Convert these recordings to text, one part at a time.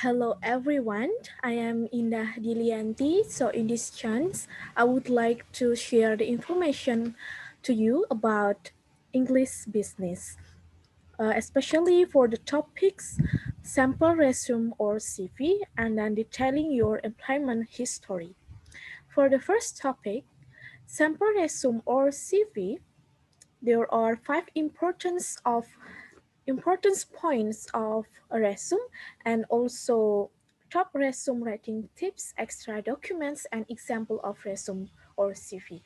Hello everyone, I am Indah yanti. So in this chance, I would like to share the information to you about English business, especially for the topics sample resume or CV and then detailing your employment history. For the first topic, sample resume or CV, there are five importance points of a resume and also top resume writing tips, extra documents, and example of resume or CV.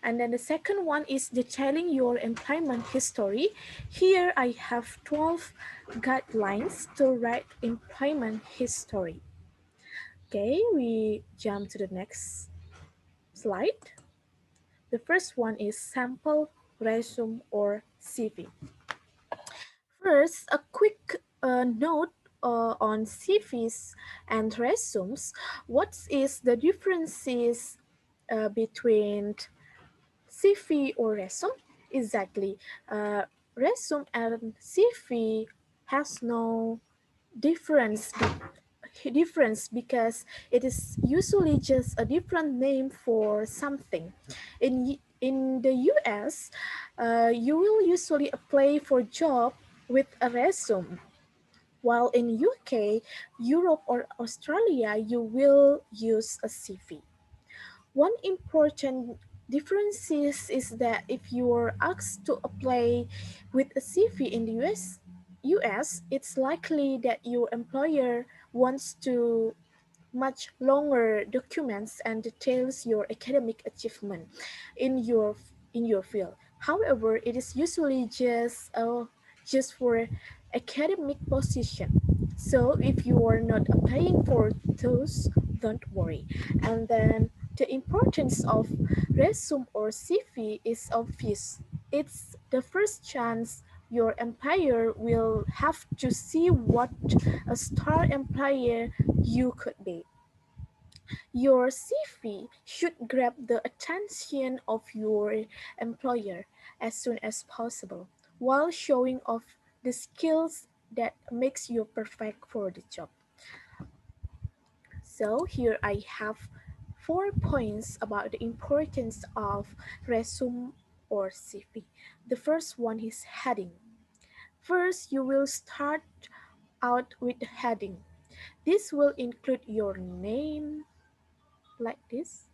And then the second one is detailing your employment history. Here I have 12 guidelines to write employment history. Okay, we jump to the next slide. The first one is sample resume or CV. First, a quick note on CVs and resumes. What is the differences between CV or resume? Exactly. Uh, Resume and CV has no difference difference because it is usually just a different name for something. In the US, you will usually apply for job with a resume, while in UK, Europe or Australia, you will use a CV. One important difference is that if you are asked to apply with a CV in the US, it's likely that your employer wants to much longer documents and details your academic achievement in your field. However, it is usually just for academic position. So if you are not applying for those, don't worry. And then the importance of resume or CV is obvious. It's the first chance your employer will have to see what a star employer you could be. Your CV should grab the attention of your employer as soon as possible while showing off the skills that makes you perfect for the job. So here I have 4 points about the importance of resume or CV. The first one is heading. First, you will start out with the heading. This will include your name, like this,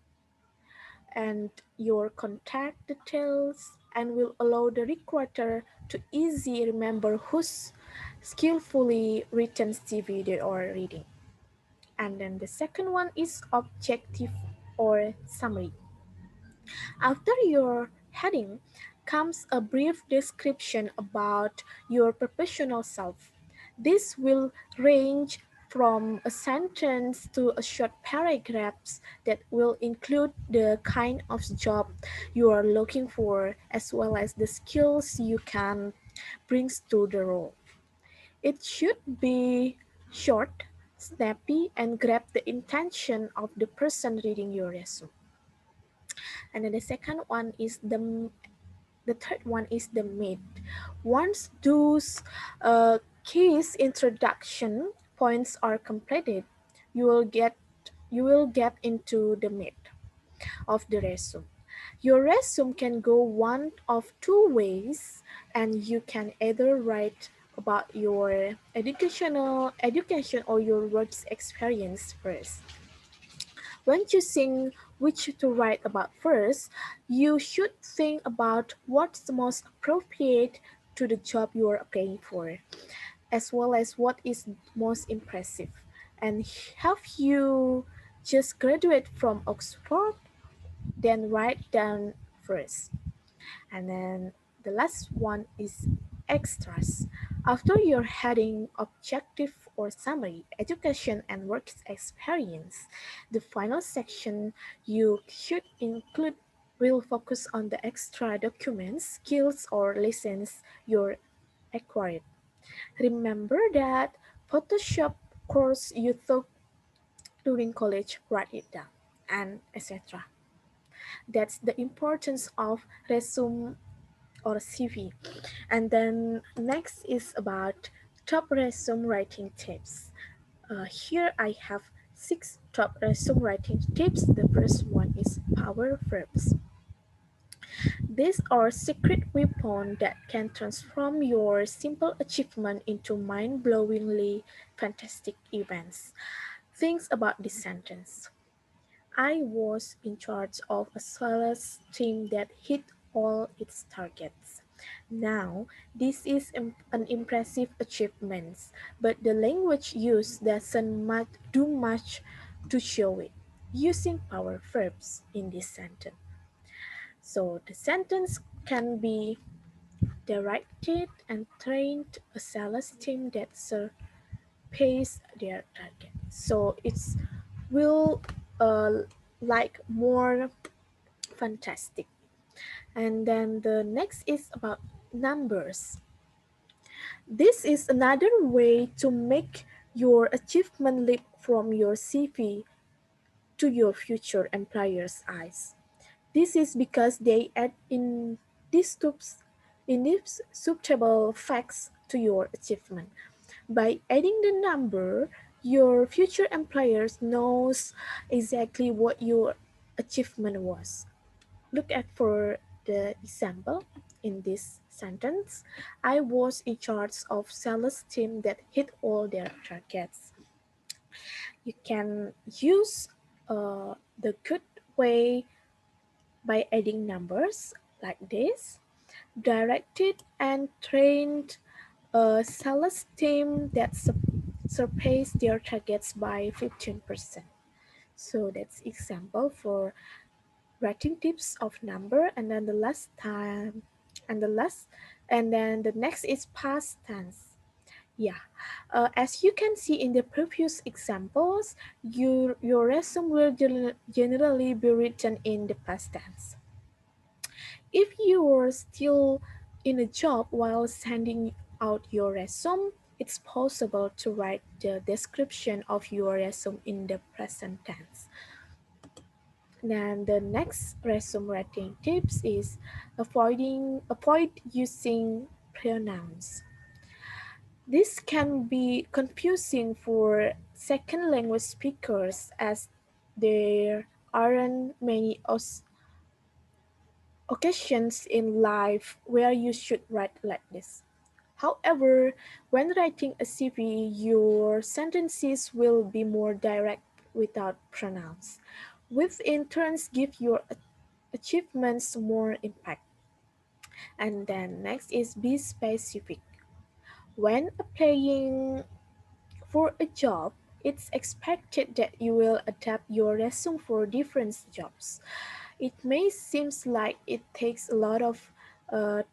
and your contact details, and will allow the recruiter to easily remember whose skillfully written CV they are reading. And then the second one is objective or summary. After your heading comes a brief description about your professional self. This will range from a sentence to a short paragraphs that will include the kind of job you are looking for as well as the skills you can bring to the role. It should be short, snappy, and grab the intention of the person reading your resume. And then the second one is the third one is the meat. Once those case introduction points are completed, you will get you will get into the meat of the resume. Your resume can go one of two ways, and you can either write about your education or your work experience first. When choosing which to write about first, you should think about what's the most appropriate to the job you are applying for, as well as what is most impressive. And have you just graduated from Oxford? Then write down first. And then the last one is extras. After your heading objective or summary, education and work experience, the final section you should include will focus on the extra documents, skills, or lessons you're acquired. Remember that Photoshop course you took during college, write it down, and etc. That's the importance of resume or CV. And then next is about top resume writing tips. Here I have six top resume writing tips. The first one is power verbs. These are secret weapons that can transform your simple achievement into mind-blowingly fantastic events. Think about this sentence. I was in charge of a sales team that hit all its targets. Now, this is an impressive achievement, but the language used doesn't do much to show it. Using power verbs in this sentence. So the sentence can be directed and trained a sales team that surpass their target. So it's will uh, like more fantastic. And then the next is about numbers. This is another way to make your achievement leap from your CV to your future employer's eyes. This is because they add in these tubes in these suitable facts to your achievement. By adding the number, your future employers knows exactly what your achievement was. Look at for the example in this sentence. I was in charge of sales team that hit all their targets. You can use the good way by adding numbers like this. Directed and trained a sales team that surpassed their targets by 15%. So that's example for writing tips of number, and then the last time and the last and then the next is past tense. Yeah, as you can see in the previous examples, your resume will generally be written in the past tense. If you are still in a job while sending out your resume, it's possible to write the description of your resume in the present tense. Then the next resume writing tips is avoid using pronouns. This can be confusing for second language speakers as there aren't many occasions in life where you should write like this. However, when writing a CV, your sentences will be more direct without pronouns, which in turn give your achievements more impact. And then next is be specific. When applying for a job, it's expected that you will adapt your resume for different jobs. It may seem like it takes a lot of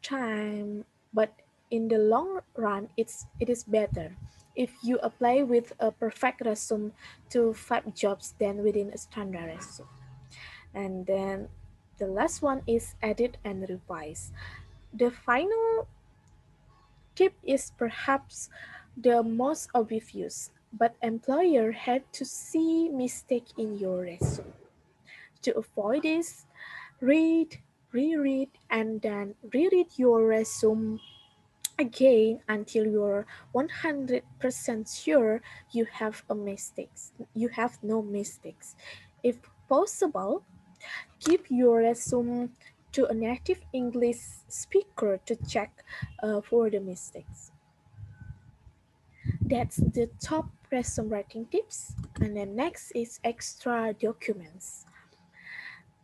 time, but in the long run, it is better if you apply with a perfect resume to 5 jobs than within a standard resume. And then the last one is edit and revise. The final tip is perhaps the most obvious, but employer had to see mistake in your resume. To avoid this, read, reread, and then reread your resume again until you're 100% sure you have no mistakes. If possible, give your resume to a native English speaker to check for the mistakes. That's the top resume writing tips. And then next is extra documents.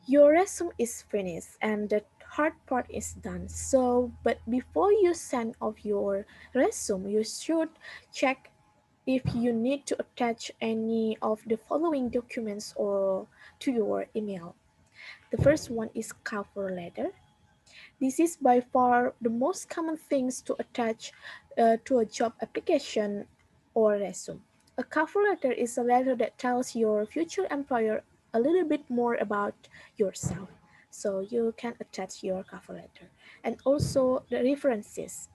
Your resume is finished and the hard part is done. So, but before you send off your resume, you should check if you need to attach any of the following documents or to your email. The first one is cover letter. This is by far the most common things to attach to a job application or resume. A cover letter is a letter that tells your future employer a little bit more about yourself. So you can attach your cover letter. And also the references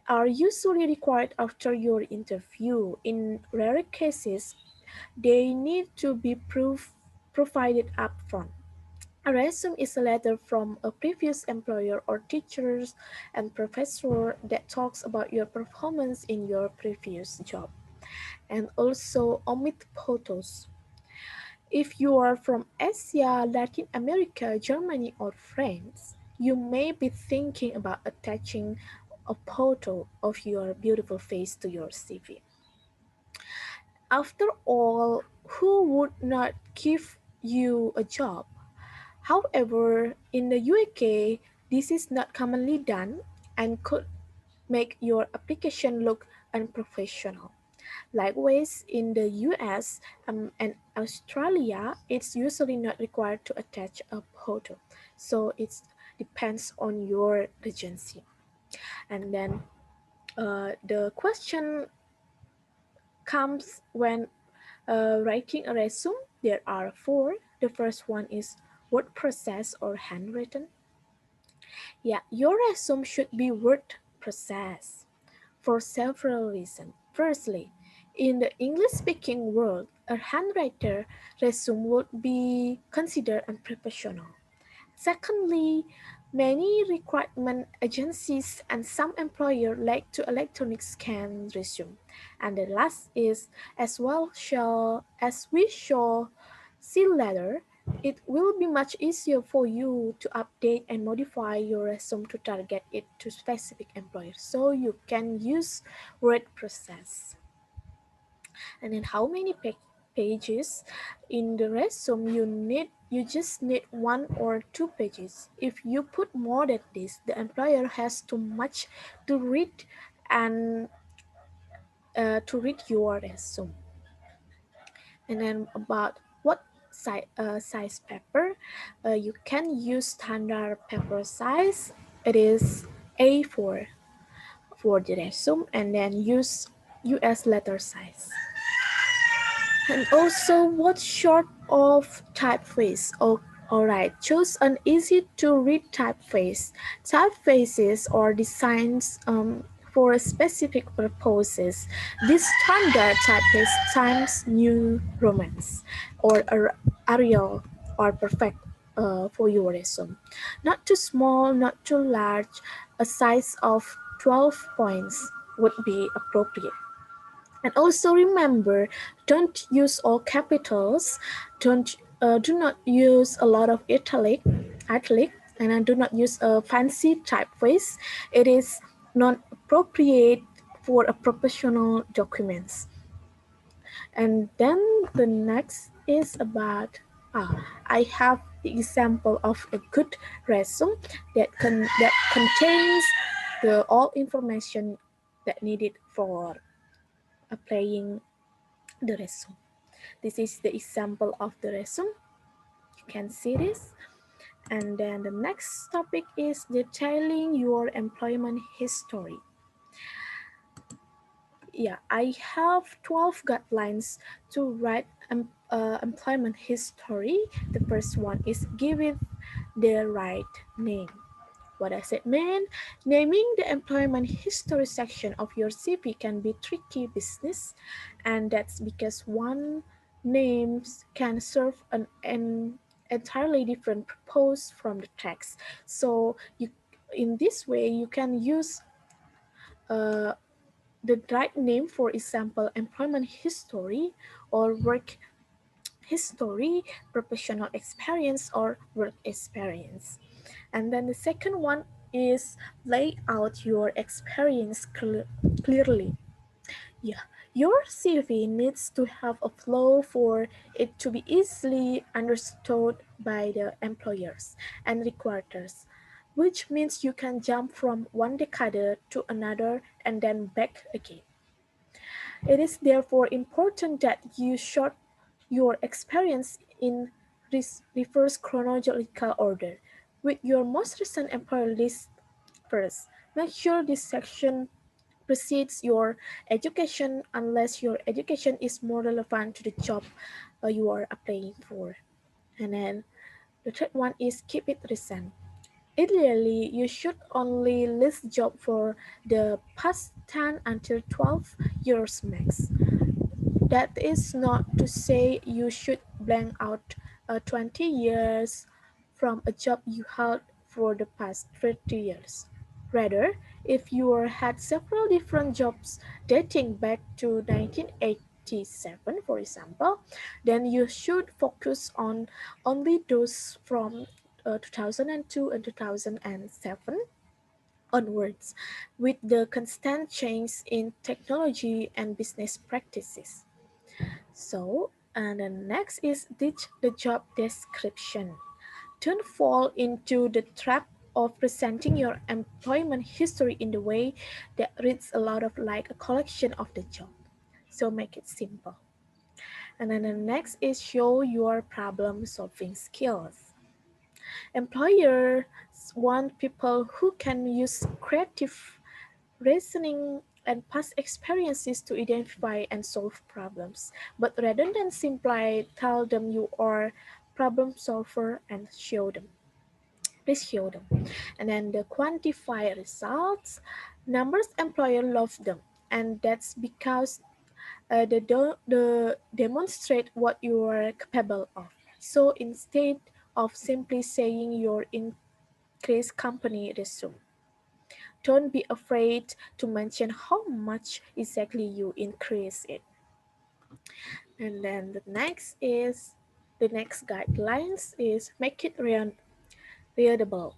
are usually required after your interview. In rare cases, they need to be provided upfront. A resume is a letter from a previous employer or teachers and professor that talks about your performance in your previous job. And also omit photos. If you are from Asia, Latin America, Germany, or France, you may be thinking about attaching a photo of your beautiful face to your CV. After all, who would not give you a job? However, in the UK, this is not commonly done and could make your application look unprofessional. Likewise, in the US and Australia, it's usually not required to attach a photo. So it depends on your agency. And then the question comes when writing a resume. There are four. The first one is word process or handwritten. Yeah, your resume should be word process for several reasons. Firstly, in the English speaking world, a handwritten resume would be considered unprofessional. Secondly, many recruitment agencies and some employers like to electronic scan resume. And the last is as we shall see later, it will be much easier for you to update and modify your resume to target it to specific employers. So you can use word process. And then how many pages in the resume you just need one or two pages. If you put more than this, the employer has too much to read and to read your resume. And then about what size paper, you can use standard paper size. It is A4 for the resume, and then use US letter size. And also, what sort of typeface? Oh, alright, choose an easy to read typeface. Typefaces are designs for specific purposes. This standard typeface Times New Romance or Arial are perfect for your resume. Not too small, not too large. A size of 12 points would be appropriate. And also remember, don't use all capitals. Do not use a lot of italic, and do not use a fancy typeface. It is not appropriate for a professional documents. And then the next is about I have the example of a good resume that contains the all information that needed for applying the resume. This is the example of the resume. You can see this. And then the next topic is detailing your employment history. Yeah, I have 12 guidelines to write employment history. The first one is give it the right name. What does it mean? Naming the employment history section of your CV can be tricky business, and that's because one names can serve an entirely different purpose from the text. So you, in this way, you can use uh, the right name, for example, employment history or work history, professional experience, or work experience. And then the second one is lay out your experience clearly. Yeah, your CV needs to have a flow for it to be easily understood by the employers and recruiters, which means you can jump from one decade to another and then back again. It is therefore important that you short your experience in reverse chronological order, with your most recent employer list first. Make sure this section precedes your education unless your education is more relevant to the job you are applying for. And then the third one is keep it recent. Ideally, you should only list job for the past 10 until 12 years max. That is not to say you should blank out 20 years from a job you held for the past 30 years. Rather, If you had several different jobs dating back to 1987, for example, then you should focus on only those from 2002 and 2007 onwards, with the constant change in technology and business practices. So, and then next is ditch the job description. Don't fall into the trap of presenting your employment history in the way that reads a lot of like a collection of the job. So make it simple. And then the next is show your problem solving skills. Employers want people who can use creative reasoning and past experiences to identify and solve problems. But rather than simply tell them you are problem solver and show them. Please show them. And then the quantify results. Numbers employer love them, and that's because they demonstrate what you are capable of. So instead of simply saying your increased company resume, don't be afraid to mention how much exactly you increase it. And then the next guidelines is make it readable.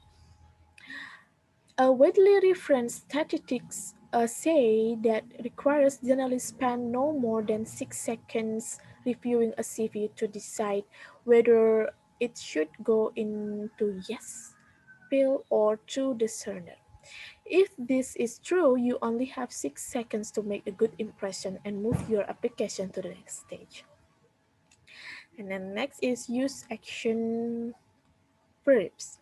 A widely referenced statistics say that requires journalists spend no more than 6 seconds reviewing a CV to decide whether it should go into yes, fill, or to discerner. If this is true, you only have 6 seconds to make a good impression and move your application to the next stage. And then next is use action verbs.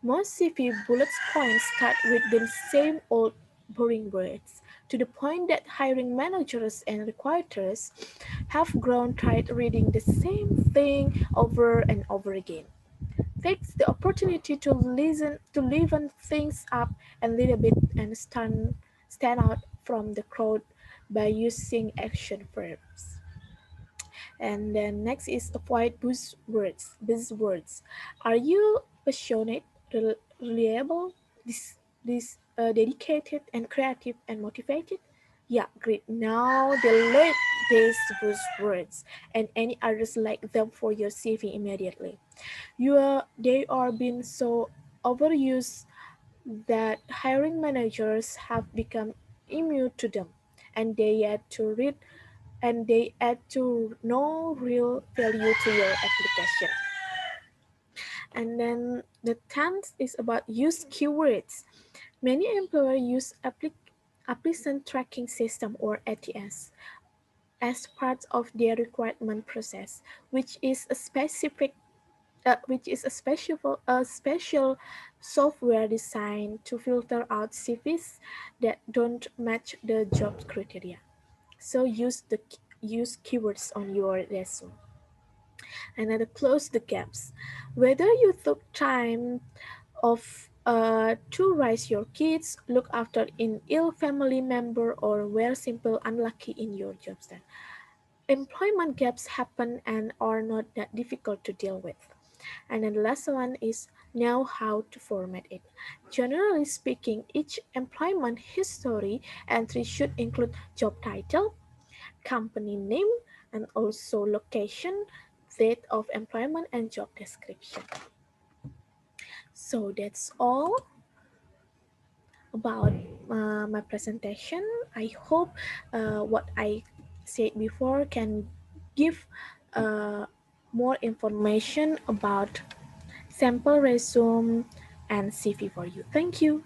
Most CV bullet points start with the same old boring words, to the point that hiring managers and recruiters have grown tired reading the same thing over and over again. Takes the opportunity to listen to liven things up a little bit and stand out from the crowd by using action verbs. And then next is avoid buzzwords. Are you passionate, reliable, dedicated, and creative and motivated? Yeah, great. Now delete these buzzwords and any others like them for your CV immediately. They are being so overused that hiring managers have become immune to them, and they add to no real value to your application. And then the 10th is about use keywords. Many employers use applicant tracking system or ATS as part of their requirement process, which is a special software designed to filter out CVs that don't match the job criteria. So use keywords on your resume. And then close the gaps. Whether you took time to raise your kids, look after an ill family member, or were simple unlucky in your job stand, employment gaps happen and are not that difficult to deal with. And then the last one is know how to format it. Generally speaking, each employment history entry should include job title, company name, and also location, date of employment, and job description. So that's all about my presentation. I hope what I said before can give uh, more information about sample resume and CV for you. Thank you.